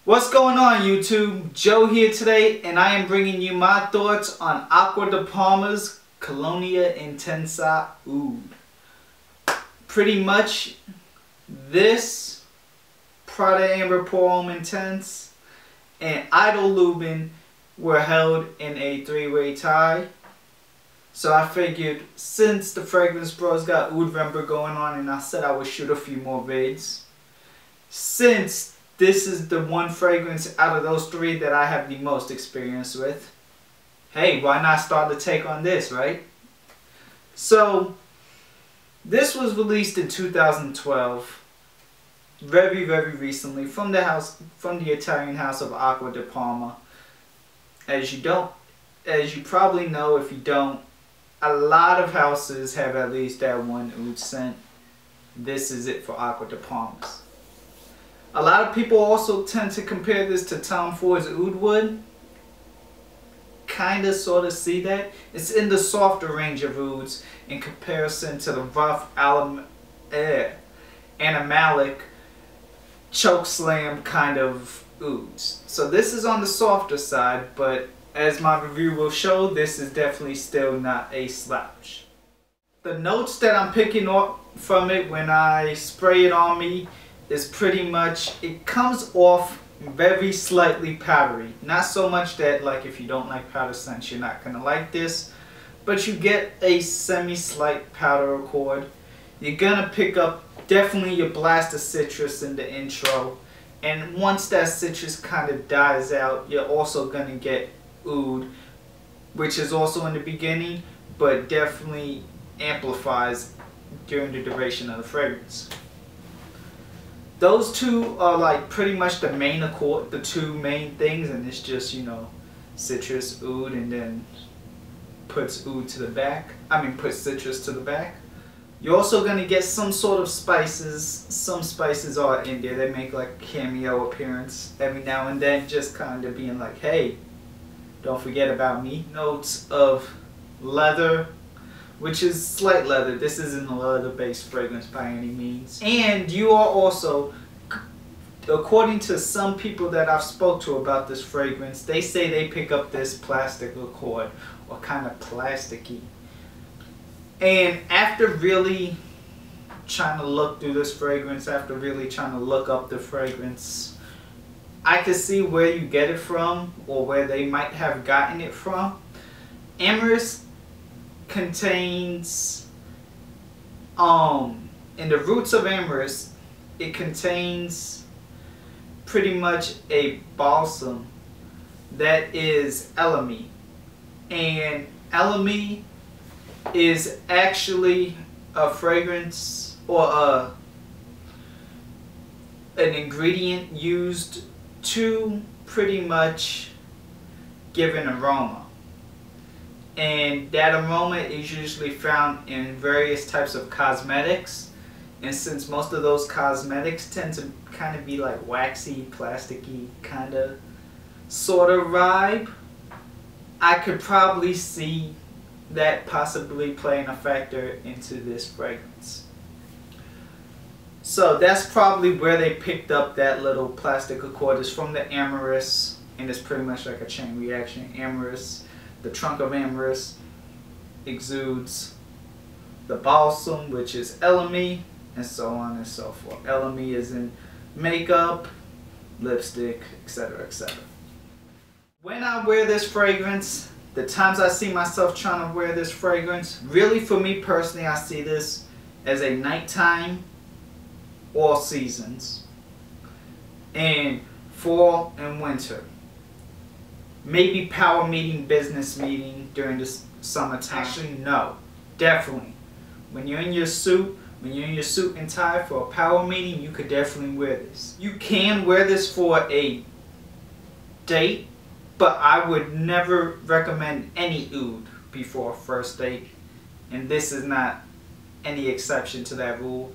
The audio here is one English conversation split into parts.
What's going on, YouTube? Joe here today, and I am bringing you my thoughts on Acqua Di Parma's Colonia Intensa Oud. Pretty much, this Prada Amber Pour Homme Intense and Idol Lubin were held in a three-way tie. So I figured, since the Fragrance Bros got Oudvember going on, and I said I would shoot a few more vids, since this is the one fragrance out of those three that I have the most experience with, hey, why not start the take on this, right? So, this was released in 2012, very recently, from the Italian house of Acqua Di Parma. As you probably know, if you don't, a lot of houses have at least that one oud scent. This is it for Acqua Di Parma's. A lot of people also tend to compare this to Tom Ford's Oud Wood. Kinda sorta see that. It's in the softer range of ouds in comparison to the rough animalic choke slam kind of ouds. So this is on the softer side, but as my review will show, this is definitely still not a slouch. The notes that I'm picking up from it when I spray it on me is pretty much, it comes off very slightly powdery. Not so much that, like, if you don't like powder scents, you're not gonna like this, but you get a semi-slight powder accord. You're gonna pick up definitely your blast of citrus in the intro, and once that citrus kind of dies out, you're also gonna get oud, which is also in the beginning, but definitely amplifies during the duration of the fragrance. Those two are like pretty much the main accord, the two main things, and it's just, you know, citrus, oud, and then puts oud to the back. Puts citrus to the back. You're also gonna get some sort of spices. Some spices are in there. They make like a cameo appearance every now and then, just kind of being like, hey, don't forget about me. Notes of leather, which is slight leather. This isn't a leather-based fragrance by any means. And you are also, according to some people that I've spoke to about this fragrance, they say they pick up this plastic accord, or kind of plasticky. And after really trying to look through this fragrance, after really trying to look up the fragrance, I could see where you get it from, or where they might have gotten it from. Amorous contains, in the roots of amorous, it contains pretty much a balsam that is elemi, and elemi is actually a fragrance, or an ingredient used to pretty much give an aroma. And that aroma is usually found in various types of cosmetics, and since most of those cosmetics tend to kind of be like waxy, plasticky kind of sort of vibe, I could probably see that possibly playing a factor into this fragrance. So that's probably where they picked up that little plastic accord, is from the amorous, and it's pretty much like a chain reaction. Amorous, the trunk of amorous exudes the balsam, which is elemi, and so on and so forth. Elemi is in makeup, lipstick, etc., etc. When I wear this fragrance, the times I see myself trying to wear this fragrance, really for me personally, I see this as a nighttime, all seasons, and fall and winter. Maybe power meeting, business meeting during the summertime. Actually, no. Definitely. When you're in your suit and tie for a power meeting, you could definitely wear this. You can wear this for a date, but I would never recommend any oud before a first date, and this is not any exception to that rule.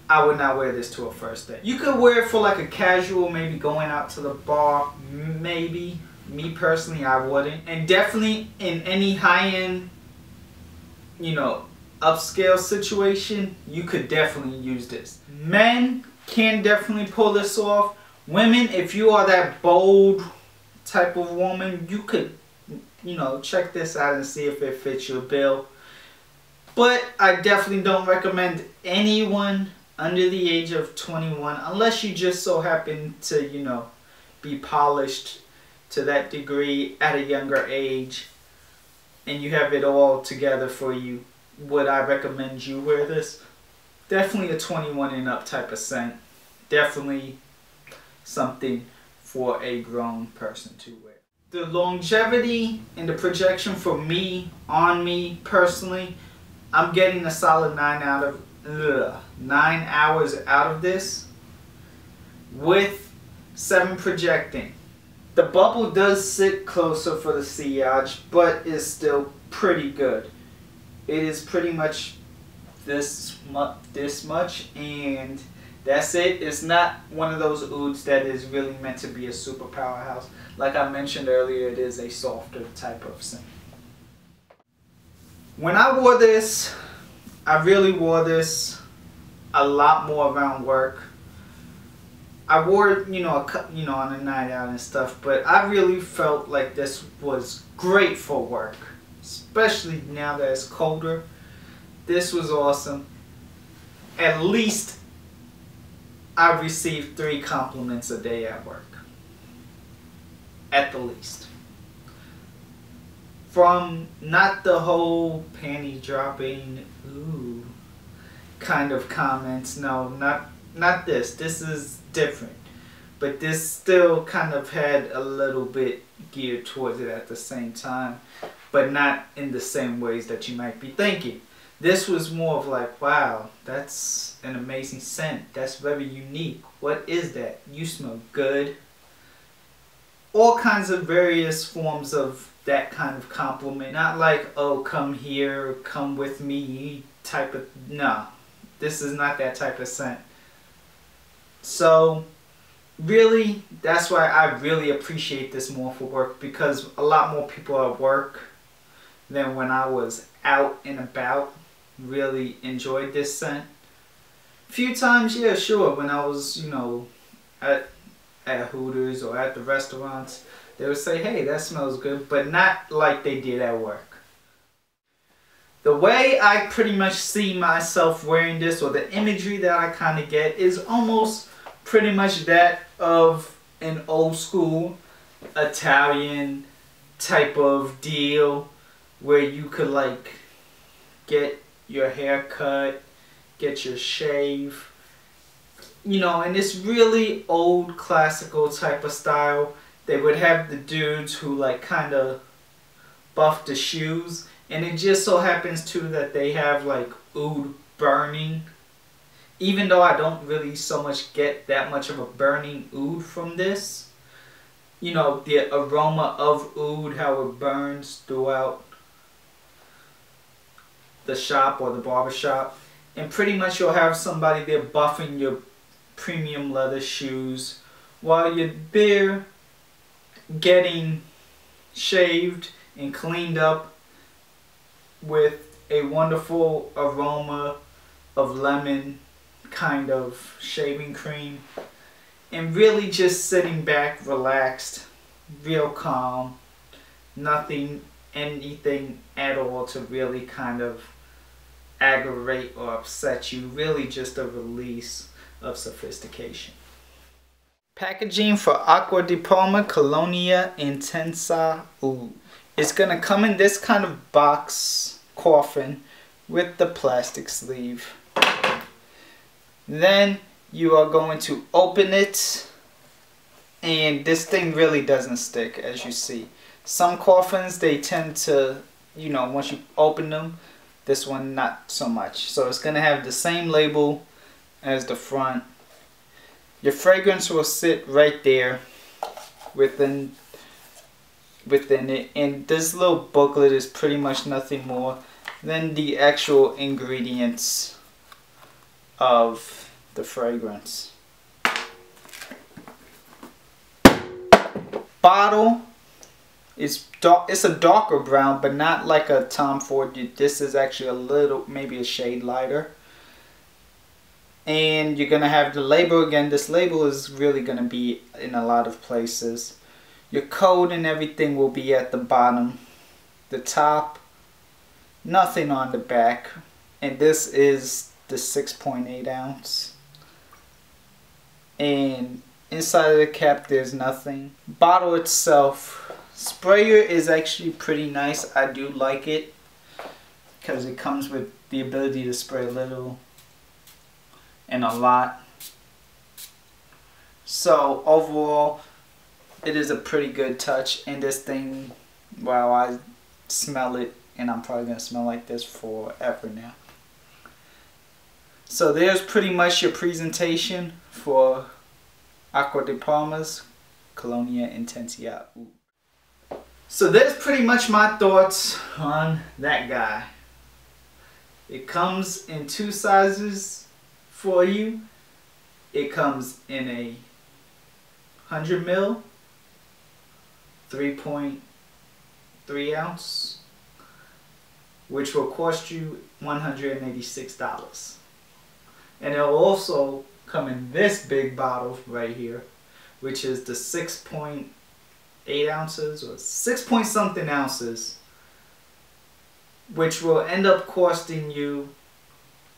I would not wear this to a first date. You could wear it for like a casual, maybe going out to the bar, maybe. Me personally, I wouldn't. And definitely in any high-end, you know, upscale situation, you could definitely use this. Men can definitely pull this off. Women, if you are that bold type of woman, you could, you know, check this out and see if it fits your bill. But I definitely don't recommend anyone under the age of 21, unless you just so happen to, you know, be polished to that degree at a younger age and you have it all together for you. Would I recommend you wear this? Definitely a 21 and up type of scent. Definitely something for a grown person to wear. The longevity and the projection for me, on me personally, I'm getting a solid 9 hours out of this with 7 projecting. The bubble does sit closer for the sillage, but is still pretty good. It is pretty much this much, and that's it. It's not one of those ouds that is really meant to be a super powerhouse. Like I mentioned earlier, it is a softer type of scent. When I wore this, I really wore this a lot more around work. I wore it, you know, on a night out and stuff, but I really felt like this was great for work, especially now that it's colder. This was awesome. At least I received 3 compliments a day at work. At the least. From not the whole panty dropping, ooh, kind of comments. No, not this. This is different. But this still kind of had a little bit geared towards it at the same time, but not in the same ways that you might be thinking. This was more of like, wow, that's an amazing scent. That's very unique. What is that? You smell good. All kinds of various forms of that kind of compliment. Not like, oh, come here, come with me type of, no. This is not that type of scent. So really, that's why I really appreciate this more for work, because a lot more people at work than when I was out and about really enjoyed this scent. A few times, yeah, sure, when I was, you know, at Hooters or at the restaurants, they would say, hey, that smells good, but not like they did at work. The way I pretty much see myself wearing this, or the imagery that I kind of get, is almost pretty much that of an old school Italian type of deal where you could like get your hair cut, get your shave, you know, and this really old classical type of style. They would have the dudes who like kind of buff the shoes, and it just so happens too that they have like oud burning. Even though I don't really so much get that much of a burning oud from this, you know, the aroma of oud, how it burns throughout the shop or the barber shop. And pretty much you'll have somebody there buffing your premium leather shoes while you're there getting shaved and cleaned up with a wonderful aroma of lemon kind of shaving cream, and really just sitting back relaxed, real calm, anything at all to really kind of aggravate or upset you. Really just a release of sophistication. Packaging for Acqua Di Parma Colonia Intensa Oud. It's gonna come in this kind of box coffin with the plastic sleeve. Then you are going to open it, and this thing really doesn't stick, as you see. Some coffins, they tend to, you know, once you open them, this one not so much. So it's going to have the same label as the front. Your fragrance will sit right there within within it, and this little booklet is pretty much nothing more than the actual ingredients of the fragrance. Bottle is dark. It's a darker brown, but not like a Tom Ford. This is actually a little, maybe a shade lighter. And you're gonna have the label again. This label is really gonna be in a lot of places. Your code and everything will be at the bottom. The top, nothing on the back. And this is the 6.8 ounce. And inside of the cap there's nothing. Bottle itself, sprayer is actually pretty nice. I do like it because it comes with the ability to spray a little and a lot. So overall, it is a pretty good touch. And this thing, wow, I smell it, and I'm probably gonna smell like this forever now. So there's pretty much your presentation for Acqua Di Parma's Colonia Intensa Oud. So there's pretty much my thoughts on that guy. It comes in 2 sizes for you. It comes in a 100 ml, 3.3 ounce, which will cost you $186. And it'll also come in this big bottle right here, which is the 6.8 ounces or 6 point something ounces, which will end up costing you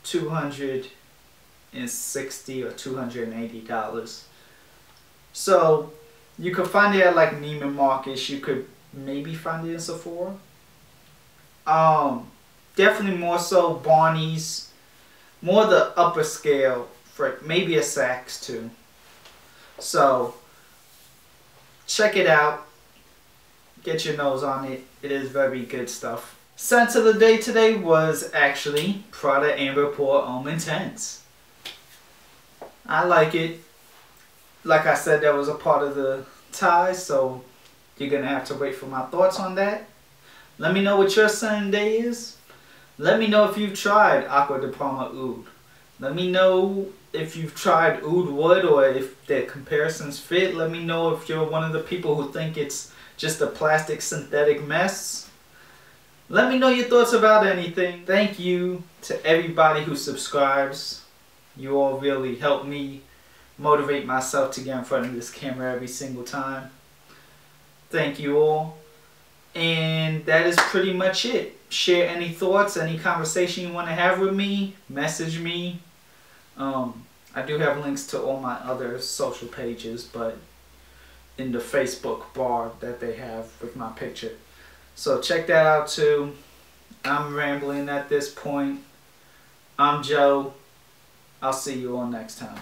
$260 or $280. So you could find it at like Neiman Marcus. You could maybe find it in Sephora. Definitely more so Barney's, more the upper scale, for maybe a Saks too. So check it out. Get your nose on it. It is very good stuff. Scent of the day today was actually Prada Amber Pour Homme Intense. I like it. Like I said, that was a part of the tie, so you're gonna have to wait for my thoughts on that. Let me know what your scent of the day is. Let me know if you've tried Acqua Di Parma Oud. Let me know if you've tried Oud Wood or if the comparisons fit. Let me know if you're one of the people who think it's just a plastic synthetic mess. Let me know your thoughts about anything. Thank you to everybody who subscribes. You all really help me motivate myself to get in front of this camera every single time. Thank you all. And that is pretty much it. Share any thoughts, any conversation you want to have with me. Message me. I do have links to all my other social pages, but in the Facebook bar that they have with my picture. So check that out too. I'm rambling at this point. I'm Joe. I'll see you all next time.